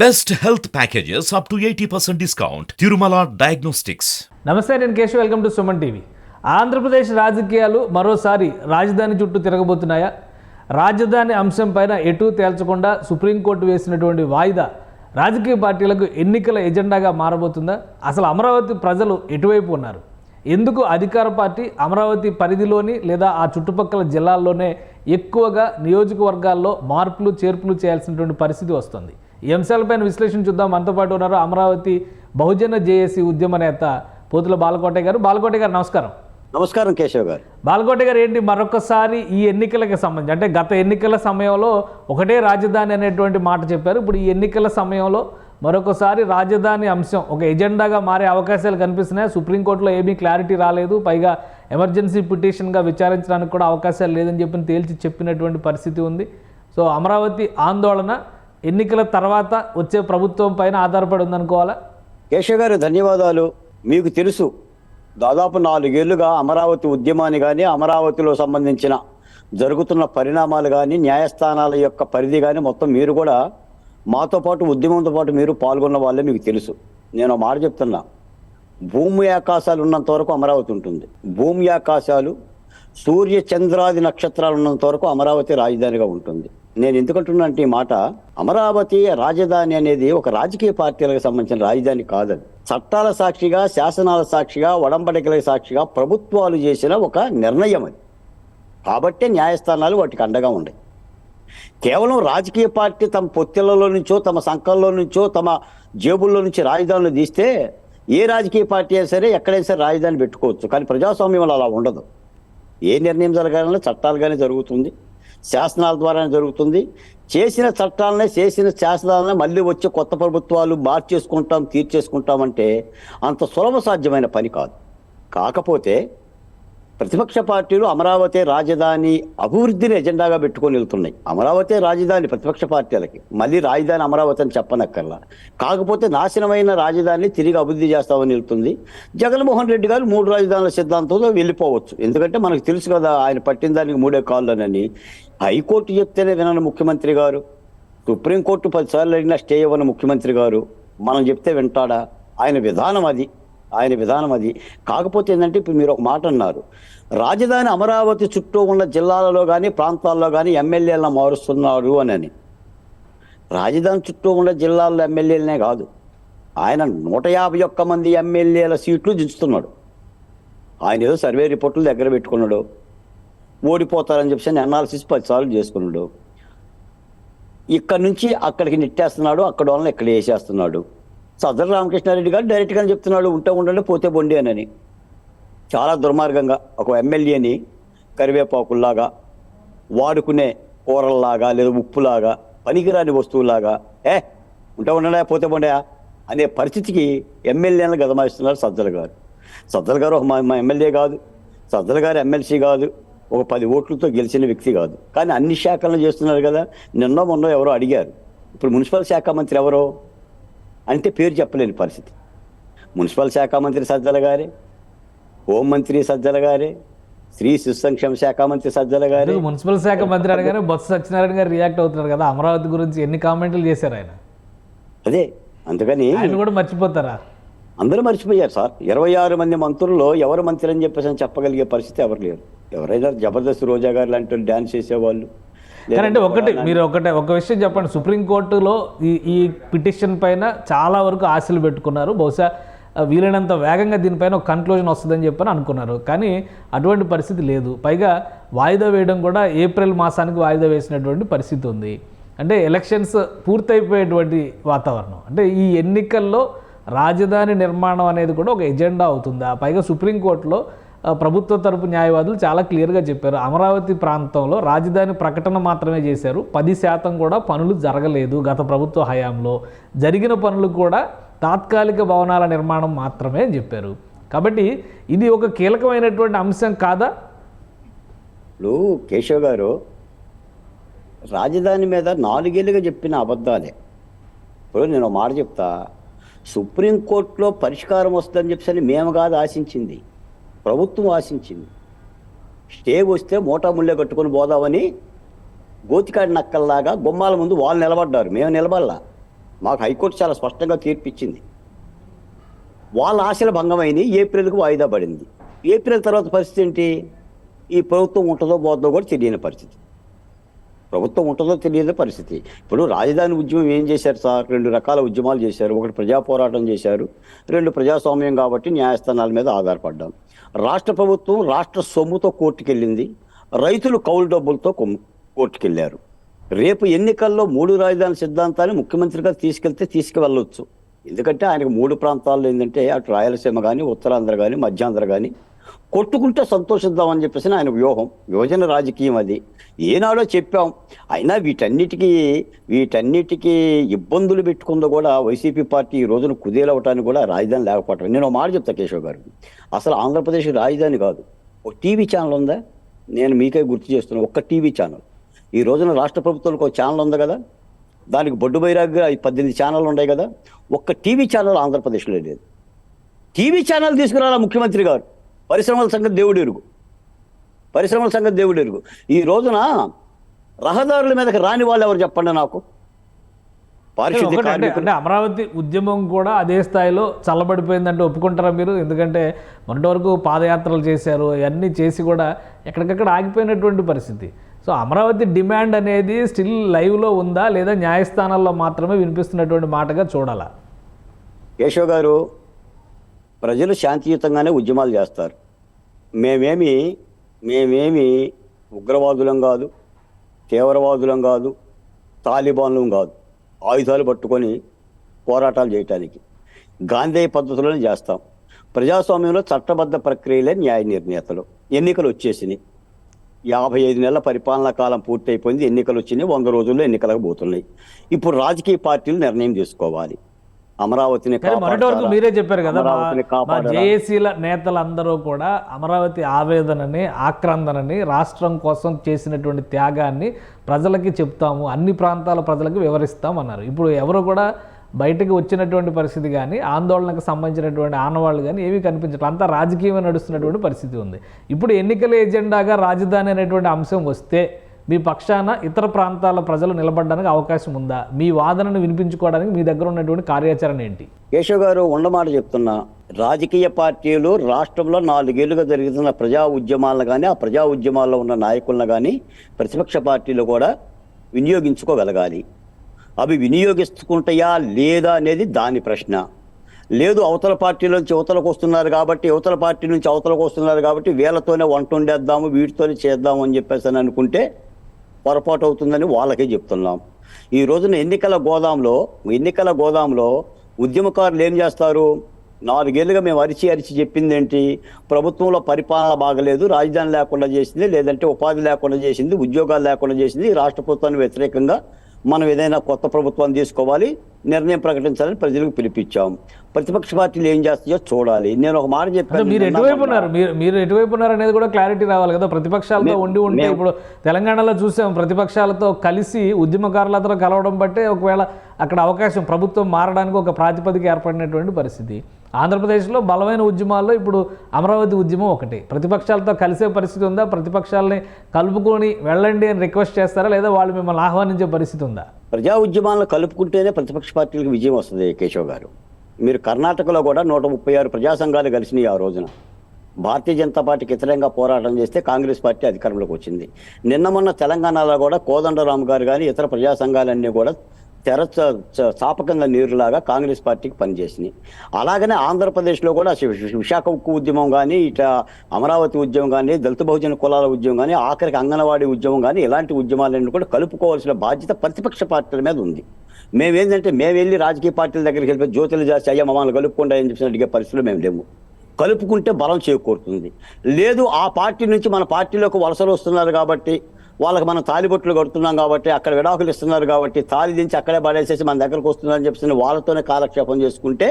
Best health packages up to 80% discount. Tirumala Diagnostics. నమస్తే, నేను Keshav. Welcome to Suman TV. Andhra Pradesh రాజకీయాలు మరోసారి రాజధాని చుట్టూ తిరగబోతున్నాయా? రాజధాని అంశం పైన ఎటూ తేల్చకుండా సుప్రీంకోర్టు వేసినటువంటి వాయిదా రాజకీయ పార్టీలకు ఎన్నికల ఎజెండాగా మారబోతుందా? అసలు అమరావతి ప్రజలు ఎటువైపు ఉన్నారు? ఎందుకు అధికార పార్టీ అమరావతి పరిధిలోని లేదా ఆ చుట్టుపక్కల జిల్లాల్లోనే ఎక్కువగా నియోజకవర్గాల్లో మార్పులు చేర్పులు చేయాల్సినటువంటి పరిస్థితి వస్తుంది? ఈ అంశాలపైన విశ్లేషణ చూద్దాం. మనతో పాటు ఉన్నారు అమరావతి బహుజన జేఏసీ ఉద్యమ నేత పోతుల బాలకోటయ్య గారు. బాలకోటయ్య గారు నమస్కారం. నమస్కారం కేశవ్ గారు. బాలకోటయ్య గారు, ఏంటి మరొకసారి ఈ ఎన్నికలకు సంబంధించి, అంటే గత ఎన్నికల సమయంలో ఒకటే రాజధాని అనేటువంటి మాట చెప్పారు. ఇప్పుడు ఈ ఎన్నికల సమయంలో మరొకసారి రాజధాని అంశం ఒక ఎజెండాగా మారే అవకాశాలు కనిపిస్తున్నాయి. సుప్రీంకోర్టులో ఏమీ క్లారిటీ రాలేదు, పైగా ఎమర్జెన్సీ పిటిషన్గా విచారించడానికి కూడా అవకాశాలు లేదని తేల్చి చెప్పినటువంటి పరిస్థితి ఉంది. సో అమరావతి ఆందోళన ఎన్నికల తర్వాత వచ్చే ప్రభుత్వం పైన ఆధారపడి ఉందనుకోవాలా? కేశవ్ గారు ధన్యవాదాలు. మీకు తెలుసు, దాదాపు 4 ఏళ్లుగా అమరావతి ఉద్యమాన్ని కానీ, అమరావతిలో సంబంధించిన జరుగుతున్న పరిణామాలు కానీ, న్యాయస్థానాల యొక్క పరిధి కానీ మొత్తం మీరు కూడా మాతో పాటు ఉద్యమంతో పాటు మీరు పాల్గొన్న వాళ్ళే. మీకు తెలుసు, నేను మాట చెప్తున్నా, భూమి ఆకాశాలు ఉన్నంత వరకు అమరావతి ఉంటుంది. భూమి ఆకాశాలు, సూర్య చంద్రాది నక్షత్రాలు ఉన్నంత వరకు అమరావతి రాజధానిగా ఉంటుంది. నేను ఎందుకంటున్నా అంటే ఈ మాట, అమరావతి రాజధాని అనేది ఒక రాజకీయ పార్టీలకు సంబంధించిన రాజధాని కాదని, చట్టాల సాక్షిగా, శాసనాల సాక్షిగా, ఒడంబడికల సాక్షిగా ప్రభుత్వాలు చేసిన ఒక నిర్ణయం అది. కాబట్టే న్యాయస్థానాలు వాటికి అండగా ఉన్నాయి. కేవలం రాజకీయ పార్టీ తమ పొత్తిళ్లలో నుంచో, తమ సంఘంలో నుంచో, తమ జేబుల్లో నుంచి రాజధానులు తీస్తే ఏ రాజకీయ పార్టీ అయినా సరే ఎక్కడైనా సరే రాజధాని పెట్టుకోవచ్చు. కానీ ప్రజాస్వామ్యంలో అలా ఉండదు. ఏ నిర్ణయం జరగాలన్నా చట్టాలుగానే జరుగుతుంది, శాసనాల ద్వారానే జరుగుతుంది. చేసిన చట్టాలనే, చేసిన శాసనాలనే మళ్ళీ వచ్చే కొత్త ప్రభుత్వాలు మార్చేసుకుంటాం, తీర్చేసుకుంటామంటే అంత సులభ సాధ్యమైన పని కాదు. కాకపోతే ప్రతిపక్ష పార్టీలు అమరావతి రాజధాని అభివృద్ధిని ఎజెండాగా పెట్టుకొని వెళ్తున్నాయి. అమరావతి రాజధాని ప్రతిపక్ష పార్టీలకి, మళ్ళీ రాజధాని అమరావతి అని చెప్పనక్కర్లా. కాకపోతే నాశనమైన రాజధానిని తిరిగి అభివృద్ధి చేస్తామని వెళ్తుంది. జగన్మోహన్ రెడ్డి గారు 3 రాజధానుల సిద్ధాంతంతో వెళ్ళిపోవచ్చు. ఎందుకంటే మనకు తెలుసు కదా, ఆయన పట్టిన దానికి 3 కాళ్ళనని. హైకోర్టు చెప్తేనే వినని ముఖ్యమంత్రి గారు, సుప్రీంకోర్టు 10 సార్లు అడిగినా స్టే ఇవ్వని ముఖ్యమంత్రి గారు మనం చెప్తే వింటాడా? ఆయన విధానం అది. కాకపోతే ఏంటంటే, ఇప్పుడు మీరు ఒక మాట అన్నారు, రాజధాని అమరావతి చుట్టూ ఉన్న జిల్లాలలో కానీ, ప్రాంతాల్లో కానీ ఎమ్మెల్యేలను మారుస్తున్నారు అని. రాజధాని చుట్టూ ఉన్న జిల్లాల్లో ఎమ్మెల్యేలనే కాదు, ఆయన 151 మంది ఎమ్మెల్యేల సీట్లు దించుతున్నాడు. ఆయన ఏదో సర్వే రిపోర్టులు దగ్గర పెట్టుకున్నాడు, ఓడిపోతారని చెప్పి అనాలిసిస్ 10 సార్లు చేసుకున్నాడు. ఇక్కడి నుంచి అక్కడికి నెట్టేస్తున్నాడు, అక్కడ వాళ్ళని ఇక్కడ వేసేస్తున్నాడు. సజ్జల రామకృష్ణారెడ్డి గారు డైరెక్ట్గానే చెప్తున్నాడు, ఉంటే ఉండండి పోతే బొండి అని. చాలా దుర్మార్గంగా ఒక ఎమ్మెల్యేని కరివేపాకుల్లాగా, వాడుకునే కూరల్లాగా, లేదా ఉప్పులాగా, పనికిరాని వస్తువులాగా, ఉంటే ఉండండి పోతే బొండా అనే పరిస్థితికి ఎమ్మెల్యేలను గదమాయిస్తున్నారు సజ్జల గారు. సజ్జల గారు ఒక మా ఎమ్మెల్యే కాదు, సజ్జల గారు ఎమ్మెల్సీ కాదు, ఒక 10 ఓట్లతో గెలిచిన వ్యక్తి కాదు. కానీ అన్ని శాఖలను చేస్తున్నారు కదా. మొన్న ఎవరో అడిగారు, ఇప్పుడు మున్సిపల్ శాఖ మంత్రి ఎవరో అంటే పేరు చెప్పలేని పరిస్థితి. మున్సిపల్ శాఖ మంత్రి సజ్జల గారే, హోంమంత్రి సజ్జల గారే, స్త్రీ శిశు సంక్షేమ శాఖ మంత్రి సజ్జల గారే. మున్సిపల్ శాఖ మంత్రి అనగానే బొత్స సత్యనారాయణ గారు రియాక్ట్ అవుతున్నారు కదా, అమరావతి గురించి ఎన్ని కామెంట్లు చేశారు ఆయన. అదే, అందుకని ఆయన కూడా మర్చిపోతారా? అందరూ మర్చిపోయారు సార్. 26 మంది మంత్రుల్లో ఎవరు మంత్రి అని చెప్పేసి చెప్పగలిగే పరిస్థితి ఎవరు లేరు. ఎవరైనా జబర్దస్త్ రోజా గారు లాంటి డ్యాన్స్ చేసేవాళ్ళు. అంటే మీరు ఒక విషయం చెప్పండి, సుప్రీంకోర్టులో ఈ పిటిషన్ పైన చాలా వరకు ఆశలు పెట్టుకున్నారు. బహుశా వీలైనంత వేగంగా దీనిపైన ఒక కన్క్లూజన్ వస్తుందని చెప్పని అనుకున్నారు. కానీ అటువంటి పరిస్థితి లేదు. పైగా వాయిదా వేయడం కూడా ఏప్రిల్ మాసానికి వాయిదా వేసినటువంటి పరిస్థితి ఉంది. అంటే ఎలక్షన్స్ పూర్తయిపోయేటువంటి వాతావరణం. అంటే ఈ ఎన్నికల్లో రాజధాని నిర్మాణం అనేది కూడా ఒక ఎజెండా అవుతుందా? పైగా సుప్రీంకోర్టులో ప్రభుత్వ తరపు న్యాయవాదులు చాలా క్లియర్గా చెప్పారు, అమరావతి ప్రాంతంలో రాజధాని ప్రకటన మాత్రమే చేశారు, 10% కూడా పనులు జరగలేదు. గత ప్రభుత్వ హయాంలో జరిగిన పనులు కూడా తాత్కాలిక భవనాల నిర్మాణం మాత్రమే అని చెప్పారు. కాబట్టి ఇది ఒక కీలకమైనటువంటి అంశం కాదా? ఇప్పుడు కేశవ్ గారు, రాజధాని మీద 4 ఏళ్ళుగా చెప్పిన అబద్ధాలే. ఇప్పుడు నేను మాట చెప్తా, సుప్రీంకోర్టులో పరిష్కారం వస్తుందని చెప్పి మేము కాదు ఆశించింది, ప్రభుత్వం ఆశించింది. స్టే వస్తే మూటాముళ్ళే కట్టుకొని పోదామని గోతికాడి నక్కల్లాగా గుమ్మాల ముందు వాళ్ళు నిలబడ్డారు, మేము నిలబడలా. మాకు హైకోర్టు చాలా స్పష్టంగా తీర్పు ఇచ్చింది. వాళ్ళ ఆశల భంగమైంది, ఏప్రిల్కి వాయిదా పడింది. ఏప్రిల్ తర్వాత పరిస్థితి ఏంటి? ఈ ప్రభుత్వం ఉంటుందో పోతుందో కూడా తెలియని పరిస్థితి. ప్రభుత్వం ఉంటుందో తెలియని పరిస్థితి. ఇప్పుడు రాజధాని ఉద్యమం ఏం చేశారు సార్? 2 రకాల ఉద్యమాలు చేశారు. ఒకటి ప్రజా పోరాటం చేశారు, 2 ప్రజాస్వామ్యం కాబట్టి న్యాయస్థానాల మీద ఆధారపడ్డాం. రాష్ట్ర ప్రభుత్వం రాష్ట్ర సొమ్ముతో కోర్టుకెళ్ళింది, రైతులు కౌలు డబ్బులతో కోర్టుకెళ్ళారు. రేపు ఎన్నికల్లో 3 రాజధాని సిద్ధాంతాన్ని ముఖ్యమంత్రి గారు తీసుకువెళ్ళొచ్చు. ఎందుకంటే ఆయనకు 3 ప్రాంతాల్లో ఏంటంటే అటు రాయలసీమ కానీ, ఉత్తరాంధ్ర కానీ, మధ్యాంధ్ర కానీ కొట్టుకుంటే సంతోషిద్దామని చెప్పేసి ఆయన వ్యూహం, విభజన రాజకీయం అది. ఏనాడో చెప్పాం. అయినా వీటన్నిటికీ ఇబ్బందులు పెట్టుకుందో కూడా వైసీపీ పార్టీ ఈ రోజున కుదేలవటానికి కూడా రాజధాని లేకపోవటం. నేను ఒక మాట చెప్తా కేశవ్ గారు, అసలు ఆంధ్రప్రదేశ్ రాజధాని కాదు, ఒక టీవీ ఛానల్ ఉందా? నేను మీకే గుర్తు చేస్తున్నాను, ఒక్క టీవీ ఛానల్. ఈ రోజున రాష్ట్ర ప్రభుత్వానికి ఒక ఛానల్ ఉంది కదా, దానికి బొడ్డు బైరాగ్గా 18 ఛానళ్ళు ఉన్నాయి కదా, ఒక్క టీవీ ఛానల్ ఆంధ్రప్రదేశ్లో లేదు. టీవీ ఛానల్ తీసుకురాలా ముఖ్యమంత్రి గారు. పరిశ్రమల సంగతి దేవుడు ఎరుగు. ఈ రోజున రహదారుల మీదకి రాని వాళ్ళు ఎవరు చెప్పండి నాకు? పారిశుద్ధ్య కార్మికులు. అంటే అమరావతి ఉద్యమం కూడా అదే స్థాయిలో చల్లబడిపోయిందంటే ఒప్పుకుంటారా మీరు? ఎందుకంటే మొన్నటి వరకు పాదయాత్రలు చేశారు, అవన్నీ చేసి కూడా ఎక్కడికక్కడ ఆగిపోయినటువంటి పరిస్థితి. సో అమరావతి డిమాండ్ అనేది స్టిల్ లైవ్లో ఉందా, లేదా న్యాయస్థానాల్లో మాత్రమే వినిపిస్తున్నటువంటి మాటగా చూడాలా? కేశవ్ గారు, ప్రజలు శాంతియుతంగానే ఉద్యమాలు చేస్తారు. మేమేమి ఉగ్రవాదులం కాదు, తీవ్రవాదులం కాదు, తాలిబాన్లం కాదు. ఆయుధాలు పట్టుకొని పోరాటాలు చేయటానికి గాంధీ పద్ధతులను చేస్తాం. ప్రజాస్వామ్యంలో చట్టబద్ధ ప్రక్రియలే న్యాయ నిర్ణేతలు. ఎన్నికలు వచ్చేసినాయి, 55 నెలల పరిపాలనా కాలం పూర్తయిపోయింది. ఎన్నికలు వచ్చినాయి, 100 రోజుల్లో ఎన్నికలకు పోతున్నాయి. ఇప్పుడు రాజకీయ పార్టీలు నిర్ణయం తీసుకోవాలి. అమరావతిని మొన్నటి వరకు మీరే చెప్పారు కదా, మా జేఏసీల నేతలందరూ కూడా అమరావతి ఆవేదనని, ఆక్రందనని, రాష్ట్రం కోసం చేసినటువంటి త్యాగాన్ని ప్రజలకి చెప్తాము, అన్ని ప్రాంతాల ప్రజలకు వివరిస్తాం అన్నారు. ఇప్పుడు ఎవరు కూడా బయటకు వచ్చినటువంటి పరిస్థితి కానీ, ఆందోళనకు సంబంధించినటువంటి ఆనవాళ్ళు కానీ ఏమీ కనిపించట్లేదు. అంతా రాజకీయమే నడుస్తున్నటువంటి పరిస్థితి ఉంది. ఇప్పుడు ఎన్నికల ఎజెండాగా రాజధాని అనేటువంటి అంశం వస్తే మీ పక్షాన ఇతర ప్రాంతాల ప్రజలు నిలబడడానికి అవకాశం ఉందా? మీ వాదనను వినిపించుకోవడానికి మీ దగ్గర ఉన్నటువంటి కార్యాచరణ ఏంటి? కేశవ్ గారు, ఉన్నమాట చెప్తున్నా, రాజకీయ పార్టీలు రాష్ట్రంలో 4 ఏళ్లుగా జరుగుతున్న ప్రజా ఉద్యమాలను కానీ, ఆ ప్రజా ఉద్యమాల్లో ఉన్న నాయకులను కానీ ప్రతిపక్ష పార్టీలు కూడా వినియోగించుకోగలగాలి. అవి వినియోగించుకుంటాయా లేదా అనేది దాని ప్రశ్న. లేదు, అవతల పార్టీల నుంచి యువతలకు వస్తున్నారు కాబట్టి, యువతల పార్టీ నుంచి అవతలకు వస్తున్నారు కాబట్టి వీళ్ళతోనే వంట వండేద్దాము, వీటితోనే చేద్దాము అని చెప్పేసి అని అనుకుంటే పొరపాటు అవుతుందని వాళ్ళకే చెప్తున్నాం. ఈ రోజున ఎన్నికల గోదాంలో ఉద్యమకారులు ఏం చేస్తారు? 4 ఏళ్ళుగా మేము అరిచి చెప్పింది ఏంటి? ప్రభుత్వంలో పరిపాలన బాగలేదు, రాజధాని లేకుండా చేసింది, లేదంటే ఉపాధి లేకుండా చేసింది, ఉద్యోగాలు లేకుండా చేసింది, రాష్ట్ర ప్రభుత్వానికి వ్యతిరేకంగా మనం ఏదైనా కొత్త ప్రభుత్వాన్ని తీసుకోవాలి, నిర్ణయం ప్రకటించాలని ప్రజలకు పిలిపించాం. ప్రతిపక్ష పార్టీలు ఏం చేస్తాయో చూడాలి. నేను ఒక మాట చెప్పాను, మీరు ఎటువైపు ఉన్నారు అనేది కూడా క్లారిటీ రావాలి కదా. ప్రతిపక్షాలతో ఉంటే ఇప్పుడు తెలంగాణలో చూసాం, ప్రతిపక్షాలతో కలిసి ఉద్యమకారులతో కలవడం బట్టే ఒకవేళ అక్కడ అవకాశం ప్రభుత్వం మారడానికి ఒక ప్రాతిపదిక ఏర్పడినటువంటి పరిస్థితి. ఆంధ్రప్రదేశ్లో బలమైన ఉద్యమాల్లో ఇప్పుడు అమరావతి ఉద్యమం ఒకటి. ప్రతిపక్షాలతో కలిసే పరిస్థితి ఉందా? ప్రతిపక్షాలని కలుపుకొని వెళ్ళండి అని రిక్వెస్ట్ చేస్తారా, లేదా వాళ్ళు మిమ్మల్ని ఆహ్వానించే పరిస్థితి ఉందా? ప్రజా ఉద్యమాలను కలుపుకుంటేనే ప్రతిపక్ష పార్టీలకు విజయం వస్తుంది కేశవ్ గారు. మీరు కర్ణాటకలో కూడా 136 ప్రజా సంఘాలు కలిసినాయి. ఆ రోజున భారతీయ జనతా పార్టీకి వ్యతిరేకంగా పోరాటం చేస్తే కాంగ్రెస్ పార్టీ అధికారంలోకి వచ్చింది. మొన్న తెలంగాణలో కూడా కోదండరామ్ గారు కానీ ఇతర ప్రజా సంఘాలన్నీ కూడా చాపకంగా నీరులాగా కాంగ్రెస్ పార్టీకి పనిచేసినాయి. అలాగనే ఆంధ్రప్రదేశ్లో కూడా విశాఖ ఉక్కు ఉద్యమం కానీ, ఇట అమరావతి ఉద్యమం కానీ, దళిత బహుజన కులాల ఉద్యమం కానీ, ఆఖరికి అంగన్వాడీ ఉద్యమం కానీ, ఇలాంటి ఉద్యమాలన్నీ కూడా కలుపుకోవాల్సిన బాధ్యత ప్రతిపక్ష పార్టీల మీద ఉంది. మేము వెళ్ళి రాజకీయ పార్టీల దగ్గరికి వెళ్ళి జ్యోతులు చేసి అయ్యా మమ్మల్ని కలుపుకుండా అని చెప్పి అడిగే పరిస్థితులు మేము లేము. కలుపుకుంటే బలం చేకూరుతుంది. లేదు, ఆ పార్టీ నుంచి మన పార్టీలోకి వలసలు వస్తున్నారు కాబట్టి, వాళ్ళకి మనం తాలిబొట్లు కడుతున్నాం కాబట్టి, అక్కడ విడాకులు ఇస్తున్నారు కాబట్టి తాలి దించి అక్కడే పడేసేసి మన దగ్గరకు వస్తున్నారని చెప్పి వాళ్ళతోనే కాలక్షేపం చేసుకుంటే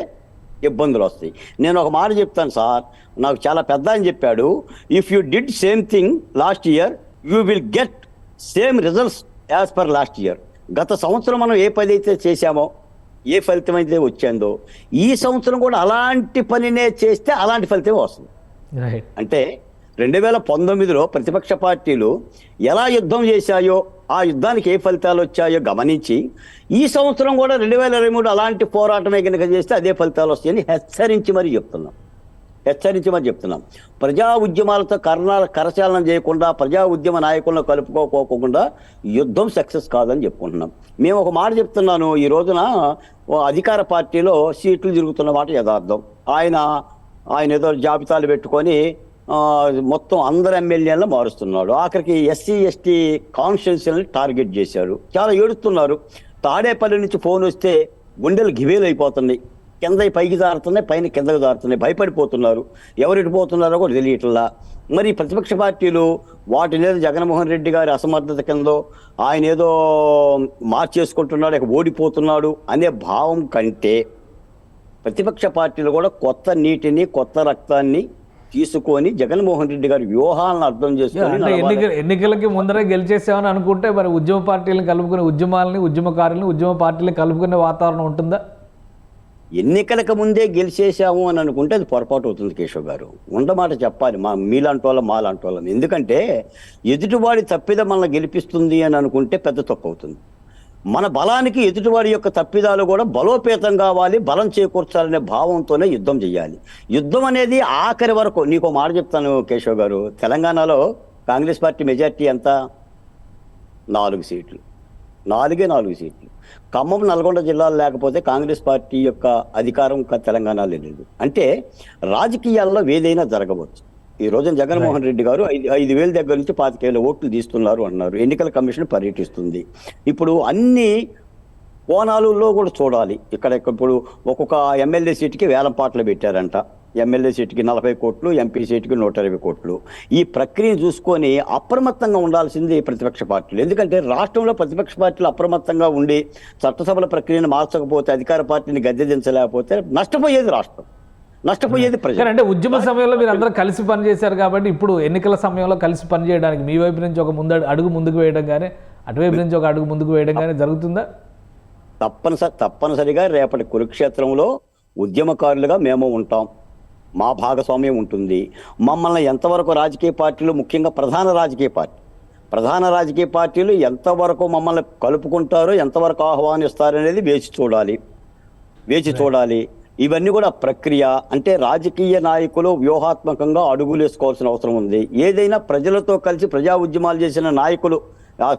ఇబ్బందులు వస్తాయి. నేను ఒక మాట చెప్తాను సార్, నాకు చాలా పెద్ద అని చెప్పాడు, if you did same thing last year you will get same results as per last year. గత సంవత్సరం మనం ఏ పని అయితే చేశామో, ఏ ఫలితం అయితే వచ్చిందో, ఈ సంవత్సరం కూడా అలాంటి పనినే చేస్తే అలాంటి ఫలితమే వస్తుంది. అంటే 2019లో ప్రతిపక్ష పార్టీలు ఎలా యుద్ధం చేశాయో ఆ యుద్ధానికి ఏ ఫలితాలు వచ్చాయో గమనించి ఈ సంవత్సరం కూడా 2023 అలాంటి పోరాటమే కనుక చేస్తే అదే ఫలితాలు వస్తాయని హెచ్చరించి మరి చెప్తున్నాం. ప్రజా ఉద్యమాలతో కరచాలనం చేయకుండా, ప్రజా ఉద్యమ నాయకులను కలుపుకోకుండా యుద్ధం సక్సెస్ కాదని చెప్పుకుంటున్నాం. మేము ఒక మాట చెప్తున్నాను, ఈ రోజున అధికార పార్టీలో సీట్లు తిరుగుతున్న మాట యథార్థం. ఆయన ఏదో జాబితాలు పెట్టుకొని మొత్తం అందరు ఎమ్మెల్యేలను మారుస్తున్నాడు. ఆఖరికి ఎస్సీ ఎస్టీ కాన్స్టిట్యున్సీలని టార్గెట్ చేశాడు. చాలా ఏడుస్తున్నారు. తాడేపల్లి నుంచి ఫోన్ వస్తే గుండెలు గివేలు అయిపోతున్నాయి. కింద పైకి జారుతున్నాయి, పైన కిందకు జారుతున్నాయి. భయపడిపోతున్నారు. ఎవరిటి పోతున్నారో కూడా తెలియట్లా. మరి ప్రతిపక్ష పార్టీలు వాటినేదో జగన్మోహన్ రెడ్డి గారి అసమర్థత కిందో, ఆయన ఏదో మార్చేసుకుంటున్నాడు, ఇక ఓడిపోతున్నాడు అనే భావం కంటే ప్రతిపక్ష పార్టీలు కూడా కొత్త నీటిని, కొత్త రక్తాన్ని తీసుకొని జగన్మోహన్ రెడ్డి గారి వ్యూహాలను అర్థం చేసుకొని ఎన్నికలకి ముందరే గెలిచేసామని అనుకుంటే మరి ఉద్యమ పార్టీలను కలుపుకునే ఉద్యమాలని, ఉద్యమకారులను, ఉద్యమ పార్టీలను కలుపుకునే వాతావరణం ఉంటుందా? ఎన్నికలకు ముందే గెలిచేసాము అని అనుకుంటే అది పొరపాటు అవుతుంది కేశవ్ గారు. ఉండమాట చెప్పాలి మీలాంటి వాళ్ళం, మాలాంటి వాళ్ళం. ఎందుకంటే ఎదుటివాడి తప్పిదం మనల్ని గెలిపిస్తుంది అని అనుకుంటే పెద్ద తప్పు అవుతుంది. మన బలానికి ఎదుటివాడి యొక్క తప్పిదాలు కూడా బలోపేతం కావాలి, బలం చేకూర్చాలనే భావంతోనే యుద్ధం చేయాలి. యుద్ధం అనేది ఆఖరి వరకు. నీకు మాట చెప్తాను కేశవ్ గారు, తెలంగాణలో కాంగ్రెస్ పార్టీ మెజార్టీ ఎంత? 4 సీట్లు. 4 సీట్లు. ఖమ్మం, నల్గొండ జిల్లాలు లేకపోతే కాంగ్రెస్ పార్టీ యొక్క అధికారం తెలంగాణలో లేదు. అంటే రాజకీయాల్లో ఏదైనా జరగవచ్చు. ఈ రోజున జగన్మోహన్ రెడ్డి గారు 5,000 దగ్గర నుంచి 25,000 ఓట్లు తీస్తున్నారు అన్నారు. ఎన్నికల కమిషన్ పర్యటిస్తుంది. ఇప్పుడు అన్ని కోణాలలో కూడా చూడాలి. ఇప్పుడు ఒక్కొక్క ఎమ్మెల్యే సీటుకి వేలం పాటలు పెట్టారంట. ఎమ్మెల్యే సీటుకి 40 కోట్లు, ఎంపీ సీటుకి 120 కోట్లు. ఈ ప్రక్రియను చూసుకొని అప్రమత్తంగా ఉండాల్సింది ప్రతిపక్ష పార్టీలు. ఎందుకంటే రాష్ట్రంలో ప్రతిపక్ష పార్టీలు అప్రమత్తంగా ఉండి చట్టసభల ప్రక్రియను మార్చకపోతే, అధికార పార్టీని గద్దె దించలేకపోతే నష్టపోయేది రాష్ట్రం, నష్టపోయేది ప్రజలు. అంటే ఉద్యమ సమయంలో మీరు అందరూ కలిసి పనిచేశారు కాబట్టి ఇప్పుడు ఎన్నికల సమయంలో కలిసి పనిచేయడానికి మీ వైపు నుంచి ఒక అడుగు ముందుకు వేయడం కానీ, అటువైపు నుంచి ఒక అడుగు ముందుకు వేయడం కానీ జరుగుతుందా? తప్పనిసరిగా రేపటి కురుక్షేత్రంలో ఉద్యమకారులుగా మేము ఉంటాం. మా భాగస్వామ్యం ఉంటుంది. మమ్మల్ని ఎంతవరకు రాజకీయ పార్టీలు, ముఖ్యంగా ప్రధాన రాజకీయ పార్టీలు ఎంతవరకు మమ్మల్ని కలుపుకుంటారో, ఎంతవరకు ఆహ్వానిస్తారు అనేది వేచి చూడాలి. ఇవన్నీ కూడా ప్రక్రియ. అంటే రాజకీయ నాయకులు వ్యూహాత్మకంగా అడుగులు వేసుకోవాల్సిన అవసరం ఉంది. ఏదైనా ప్రజలతో కలిసి ప్రజా ఉద్యమాలు చేసిన నాయకులు,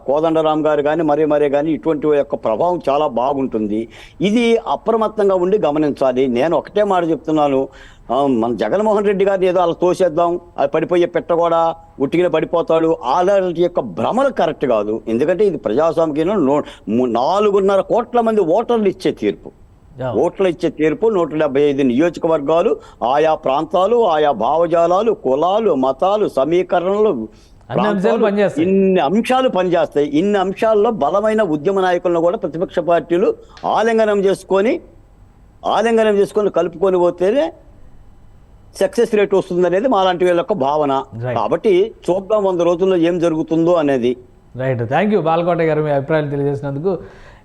కోదండరాం గారు కానీ మరే కానీ ఇటువంటి యొక్క ప్రభావం చాలా బాగుంటుంది. ఇది అప్రమత్తంగా ఉండి గమనించాలి. నేను ఒకటే మాట చెప్తున్నాను, మన జగన్మోహన్ రెడ్డి గారిని ఏదో అలా తోసేద్దాం, అది పడిపోయే పెట్ట కూడా ఉట్టిగా పడిపోతాడు, అలాంటి యొక్క భ్రమలు కరెక్ట్ కాదు. ఎందుకంటే ఇది ప్రజాస్వామ్యంలో 4.5 కోట్ల మంది ఓటర్లు ఇచ్చే తీర్పు. 175 నియోజకవర్గాలు, ఆయా ప్రాంతాలు, ఆయా భావజాలాలు, కులాలు, మతాలు, సమీకరణలు, ఇన్ని అంశాలు పనిచేస్తాయి. ఇన్ని అంశాల్లో బలమైన ఉద్యమ నాయకులను కూడా ప్రతిపక్ష పార్టీలు ఆలింగనం చేసుకొని కలుపుకొని పోతేనే సక్సెస్ రేట్ వస్తుంది అనేది మాలాంటి వీళ్ళ యొక్క భావన. కాబట్టి చూద్దాం 100 రోజుల్లో ఏం జరుగుతుందో అనేది. రైట్. థ్యాంక్ యూ బాలకోట గారు, మీ అభిప్రాయాలు తెలియజేసినందుకు.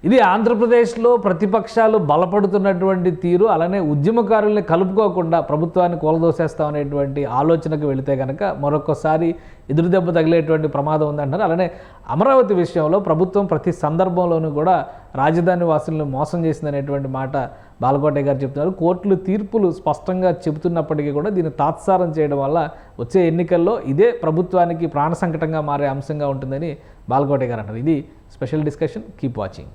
ఇది ఆంధ్రప్రదేశ్లో ప్రతిపక్షాలు బలపడుతున్నటువంటి తీరు, అలానే ఉద్యమకారుల్ని కలుపుకోకుండా ప్రభుత్వాన్ని కూలదోసేస్తామనేటువంటి ఆలోచనకు వెళితే కనుక మరొకసారి ఎదురుదెబ్బ తగిలేటువంటి ప్రమాదం ఉందంటారు. అలానే అమరావతి విషయంలో ప్రభుత్వం ప్రతి సందర్భంలోనూ కూడా రాజధాని వాసులను మోసం చేసిందనేటువంటి మాట బాలకోటయ్య గారు చెప్తున్నారు. కోర్టులు తీర్పులు స్పష్టంగా చెబుతున్నప్పటికీ కూడా దీన్ని తాత్సారం చేయడం వల్ల వచ్చే ఎన్నికల్లో ఇదే ప్రభుత్వానికి ప్రాణ సంకటంగా మారే అంశంగా ఉంటుందని బాలకోటయ్య గారు అంటారు. ఇది స్పెషల్ డిస్కషన్. Keep watching.